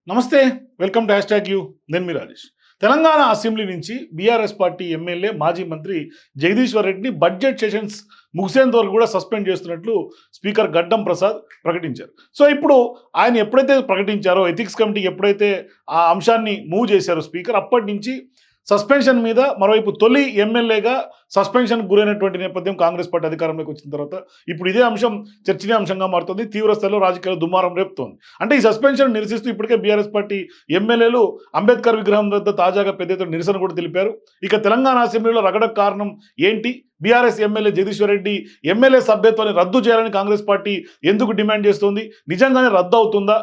నమస్తే, welcome to hash you. నేను మీ Rajesh. Telangana assembly నుంచి బీఆర్ఎస్ పార్టీ ఎమ్మెల్యే మాజీ మంత్రి జగదీశ్వర్ రెడ్డిని బడ్జెట్ సెషన్స్ ముగిసేంత వరకు కూడా సస్పెండ్ చేస్తున్నట్లు స్పీకర్ గడ్డం ప్రసాద్ ప్రకటించారు. సో ఇప్పుడు ఆయన ఎప్పుడైతే ప్రకటించారో, ఎథిక్స్ కమిటీకి ఎప్పుడైతే ఆ అంశాన్ని మూవ్ చేశారో స్పీకర్, అప్పటి నుంచి సస్పెన్షన్ మీద మరోవైపు తొలి ఎమ్మెల్యేగా సస్పెన్షన్కు గురైనటువంటి నేపథ్యం కాంగ్రెస్ పార్టీ అధికారంలోకి వచ్చిన తర్వాత ఇప్పుడు ఇదే అంశం చర్చనీయాంశంగా మారుతుంది. తీవ్ర స్థాయిలో రాజకీయాలు దుమారం రేపుతోంది. అంటే ఈ సస్పెన్షన్ నిరసిస్తూ ఇప్పటికే బీఆర్ఎస్ పార్టీ ఎమ్మెల్యేలు అంబేద్కర్ విగ్రహం వద్ద తాజాగా పెద్ద ఎత్తున నిరసన కూడా తెలిపారు. ఇక తెలంగాణ అసెంబ్లీలో రగడకు కారణం ఏంటి? BRS MLA Jagadishwar Reddy MLA సభ్యత్వాన్ని రద్దు చేయాలని కాంగ్రెస్ పార్టీ ఎందుకు డిమాండ్ చేస్తోంది? నిజంగానే రద్దు అవుతుందా?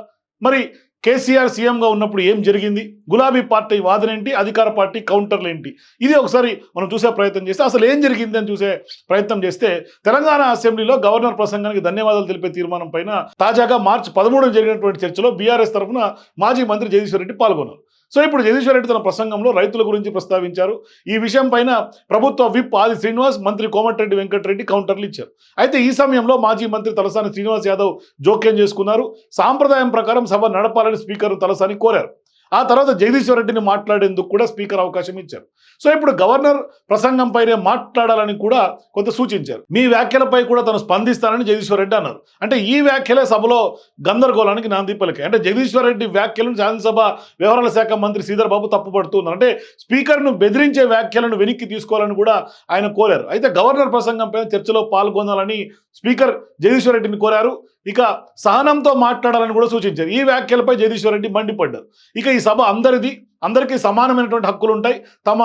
మరి కేసీఆర్ సీఎంగా ఉన్నప్పుడు ఏం జరిగింది? గులాబీ పార్టీ వాదనేంటి, అధికార పార్టీ కౌంటర్లు ఏంటి? ఇది ఒకసారి మనం చూసే ప్రయత్నం చేస్తే, అసలు ఏం జరిగింది అని చూసే ప్రయత్నం చేస్తే, తెలంగాణ అసెంబ్లీలో గవర్నర్ ప్రసంగానికి ధన్యవాదాలు తెలిపే తీర్మానం పైన తాజాగా మార్చి 13 జరిగినటువంటి చర్చలో బీఆర్ఎస్ తరఫున మాజీ మంత్రి జగదీశ్వర్ రెడ్డి పాల్గొన్నారు. సో ఇప్పుడు జగదీశ్వర్ రెడ్డి తన ప్రసంగంలో రైతుల గురించి ప్రస్తావించారు. ఈ విషయం పైన ప్రభుత్వ విప్ ఆది శ్రీనివాస్, మంత్రి కోమటిరెడ్డి వెంకటరెడ్డి కౌంటర్లు ఇచ్చారు. అయితే ఈ సమయంలో మాజీ మంత్రి తలసాని శ్రీనివాస్ యాదవ్ జోక్యం చేసుకున్నారు. సాంప్రదాయం ప్రకారం సభ నడపాలని స్పీకర్ తలసాని కోరారు. ఆ తర్వాత జగదీశ్వర్ రెడ్డిని మాట్లాడేందుకు కూడా స్పీకర్ అవకాశం ఇచ్చారు. సో ఇప్పుడు గవర్నర్ ప్రసంగంపైనే మాట్లాడాలని కూడా కొంత సూచించారు. మీ వ్యాఖ్యలపై కూడా తను స్పందిస్తానని జగదీశ్వర్ రెడ్డి అన్నారు. అంటే ఈ వ్యాఖ్యలే సభలో గందరగోళానికి నాంది పలికాయి. అంటే జగదీశ్వర్ రెడ్డి వ్యాఖ్యలను శాసనసభ వ్యవహారాల శాఖ మంత్రి శ్రీధర్ బాబు తప్పుపడుతున్నారు. అంటే స్పీకర్ను బెదిరించే వ్యాఖ్యలను వెనక్కి తీసుకోవాలని కూడా ఆయన కోరారు. అయితే గవర్నర్ ప్రసంగంపై చర్చలో పాల్గొనాలని స్పీకర్ జగదీశ్వర్ రెడ్డిని కోరారు. ఇక సహనంతో మాట్లాడాలని కూడా సూచించారు. ఈ వ్యాఖ్యలపై జగదీశ్వర్ రెడ్డి మండిపడ్డారు. ఇక ఈ సభ అందరిది, అందరికీ సమానమైనటువంటి హక్కులు ఉంటాయి, తమ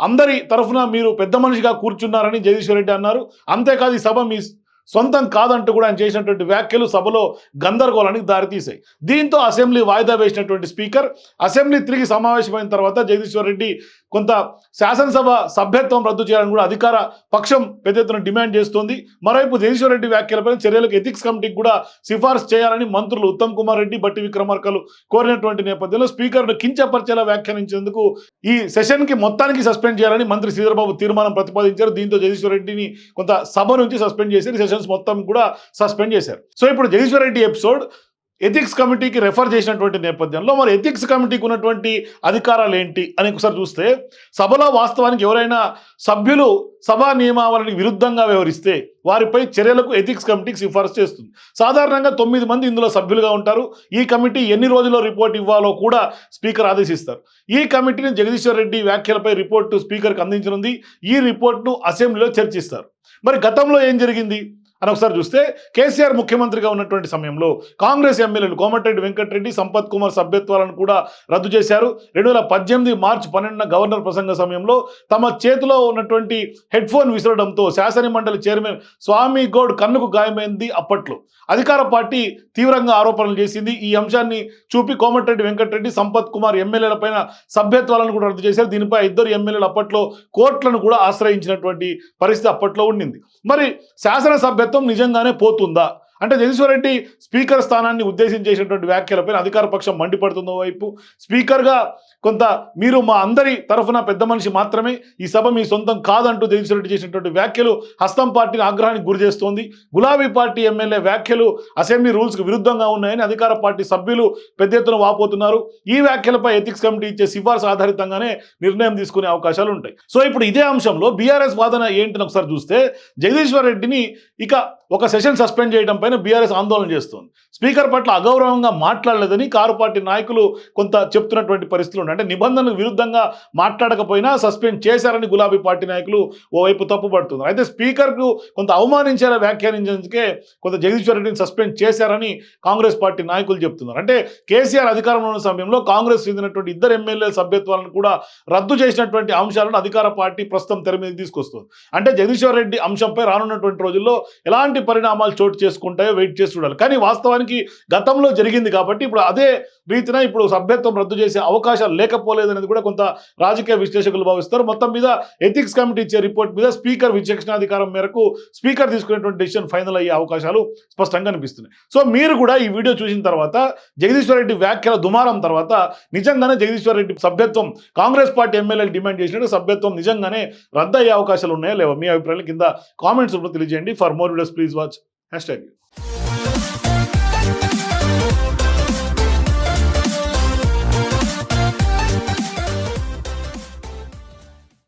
అందరి తరఫున మీరు పెద్ద మనిషిగా కూర్చున్నారని జగదీశ్వర్ రెడ్డి అన్నారు. అంతేకాదు ఈ సభ మీ సొంతం కాదంటూ కూడా ఆయన చేసినటువంటి వ్యాఖ్యలు సభలో గందరగోళానికి దారితీశాయి. దీంతో అసెంబ్లీ వాయిదా వేసినటువంటి స్పీకర్ అసెంబ్లీ తిరిగి సమావేశమైన తర్వాత జగదీశ్వర్ రెడ్డి కొంత శాసనసభ సభ్యత్వం రద్దు చేయాలని కూడా అధికార పక్షం పెద్ద ఎత్తున డిమాండ్ చేస్తోంది. మరోవైపు జగదీశ్వర్ రెడ్డి వ్యాఖ్యలపై చర్యలకు ఎథిక్స్ కమిటీకి కూడా సిఫార్సు చేయాలని మంత్రులు ఉత్తమ్ కుమార్ రెడ్డి, బట్టి విక్రమార్కలు కోరినటువంటి నేపథ్యంలో స్పీకర్ను కించపరిచేలా వ్యాఖ్యానించేందుకు ఈ సెషన్కి మొత్తానికి సస్పెండ్ చేయాలని మంత్రి శ్రీధర్బాబు తీర్మానం ప్రతిపాదించారు. దీంతో జగదీశ్వర్ రెడ్డిని కొంత సభ నుంచి సస్పెండ్ చేసి సెషన్స్ మొత్తం కూడా సస్పెండ్ చేశారు. సో ఇప్పుడు జగదీశ్వర్ రెడ్డి ఎపిసోడ్ ఎథిక్స్ కమిటీకి రెఫర్ చేసినటువంటి నేపథ్యంలో మరి ఎథిక్స్ కమిటీకి ఉన్నటువంటి అధికారాలు ఏంటి అని ఒకసారి చూస్తే, సభలో వాస్తవానికి ఎవరైనా సభ్యులు సభా నియమావళికి విరుద్ధంగా వ్యవహరిస్తే వారిపై చర్యలకు ఎథిక్స్ కమిటీకి సిఫార్సు చేస్తుంది. సాధారణంగా 9 మంది ఇందులో సభ్యులుగా ఉంటారు. ఈ కమిటీ ఎన్ని రోజుల్లో రిపోర్ట్ ఇవ్వాలో కూడా స్పీకర్ ఆదేశిస్తారు. ఈ కమిటీని జగదీశ్వర్ రెడ్డి వ్యాఖ్యలపై రిపోర్టు స్పీకర్కి అందించనుంది. ఈ రిపోర్ట్ను అసెంబ్లీలో చర్చిస్తారు. మరి గతంలో ఏం జరిగింది అని ఒకసారి చూస్తే, కేసీఆర్ ముఖ్యమంత్రిగా ఉన్నటువంటి సమయంలో కాంగ్రెస్ ఎమ్మెల్యేలు కోమటిరెడ్డి వెంకటరెడ్డి, సంపత్ కుమార్ సభ్యత్వాలను కూడా రద్దు చేశారు. 2018 మార్చి 12 గవర్నర్ ప్రసంగ సమయంలో తమ చేతిలో ఉన్నటువంటి హెడ్ ఫోన్ విసరడంతో శాసన మండలి చైర్మన్ స్వామి గౌడ్ కన్నుకు గాయమైంది. అప్పట్లో అధికార పార్టీ తీవ్రంగా ఆరోపణలు చేసింది. ఈ అంశాన్ని చూపి కోమటిరెడ్డి వెంకటరెడ్డి, సంపత్ కుమార్ ఎమ్మెల్యేలపైన సభ్యత్వాలను కూడా రద్దు చేశారు. దీనిపై ఇద్దరు ఎమ్మెల్యేలు అప్పట్లో కోర్టులను కూడా ఆశ్రయించినటువంటి పరిస్థితి అప్పట్లో ఉండింది. మరి శాసన సభ్యత్వం నిజంగానే పోతుందా అంటే, జగదీశ్వర్ రెడ్డి స్పీకర్ స్థానాన్ని ఉద్దేశించేసినటువంటి వ్యాఖ్యలపై అధికార పక్షం మండిపడుతుందో వైపు, స్పీకర్గా కొంత మీరు మా అందరి తరఫున పెద్ద మనిషి మాత్రమే, ఈ సభ మీ సొంతం కాదంటూ జగదీశ్వర్ రెడ్డి చేసినటువంటి వ్యాఖ్యలు హస్తం పార్టీని ఆగ్రహానికి గురి చేస్తోంది. గులాబీ పార్టీ ఎమ్మెల్యే వ్యాఖ్యలు అసెంబ్లీ రూల్స్కు విరుద్ధంగా ఉన్నాయని అధికార పార్టీ సభ్యులు పెద్ద ఎత్తున వాపోతున్నారు. ఈ వ్యాఖ్యలపై ఎథిక్స్ కమిటీ ఇచ్చే సిఫార్సు ఆధారితంగానే నిర్ణయం తీసుకునే అవకాశాలు ఉంటాయి. సో ఇప్పుడు ఇదే అంశంలో బీఆర్ఎస్ వాదన ఏంటని ఒకసారి చూస్తే, జగదీశ్వర్ రెడ్డిని ఇక ఒక సెషన్ సస్పెండ్ చేయడం పైన బీఆర్ఎస్ ఆందోళన చేస్తోంది. స్పీకర్ పట్ల అగౌరవంగా మాట్లాడలేదని కారు పార్టీ నాయకులు కొంత చెప్తున్నటువంటి పరిస్థితులు ఉన్నాయి. అంటే నిబంధనలకు విరుద్ధంగా మాట్లాడకపోయినా సస్పెండ్ చేశారని గులాబీ పార్టీ నాయకులు ఓవైపు తప్పుపడుతున్నారు. అయితే స్పీకర్కు కొంత అవమానించేలా వ్యాఖ్యానించేందుకే కొంత జగదీశ్వర్ రెడ్డిని సస్పెండ్ చేశారని కాంగ్రెస్ పార్టీ నాయకులు చెప్తున్నారు. అంటే కేసీఆర్ అధికారంలో ఉన్న సమయంలో కాంగ్రెస్ చెందినటువంటి ఇద్దరు ఎమ్మెల్యేల సభ్యత్వాలను కూడా రద్దు చేసినటువంటి అంశాలను అధికార పార్టీ ప్రస్తుతం తెర మీదకి తీసుకొస్తుంది. అంటే జగదీశ్వర్ రెడ్డి అంశంపై రానున్నటువంటి రోజుల్లో ఎలాంటి పరిణామాలు చోటు చేసుకుంటాయో వెయిట్ చేసి చూడాలి. కానీ వాస్తవానికి గతంలో జరిగింది కాబట్టి ఇప్పుడు అదే రీతిన ఇప్పుడు సభ్యత్వం రద్దు చేసే అవకాశాలు లేకపోలేదనేది కూడా కొంత రాజకీయ విశ్లేషకులు భావిస్తారు. మొత్తం మీద ఎథిక్స్ కమిటీ ఇచ్చే రిపోర్ట్ మీద స్పీకర్ విచక్షణాధికారం మేరకు స్పీకర్ తీసుకునేటువంటి డెసిషన్ ఫైనల్ అయ్యే అవకాశాలు స్పష్టంగా కనిపిస్తున్నాయి. సో మీరు కూడా ఈ వీడియో చూసిన తర్వాత జగదీశ్వర్ రెడ్డి వ్యాఖ్యల దుమారం తర్వాత నిజంగానే జగదీశ్వర్ రెడ్డి సభ్యత్వం కాంగ్రెస్ పార్టీ ఎమ్మెల్యేలు డిమాండ్ చేసినట్టు సభ్యత్వం నిజంగానే రద్దు అయ్యే అవకాశాలు ఉన్నాయా లేవా? మీ అభిప్రాయాలు కింద కామెంట్స్ రూపంలో తెలియజేయండి. For more videos please watch hash tag.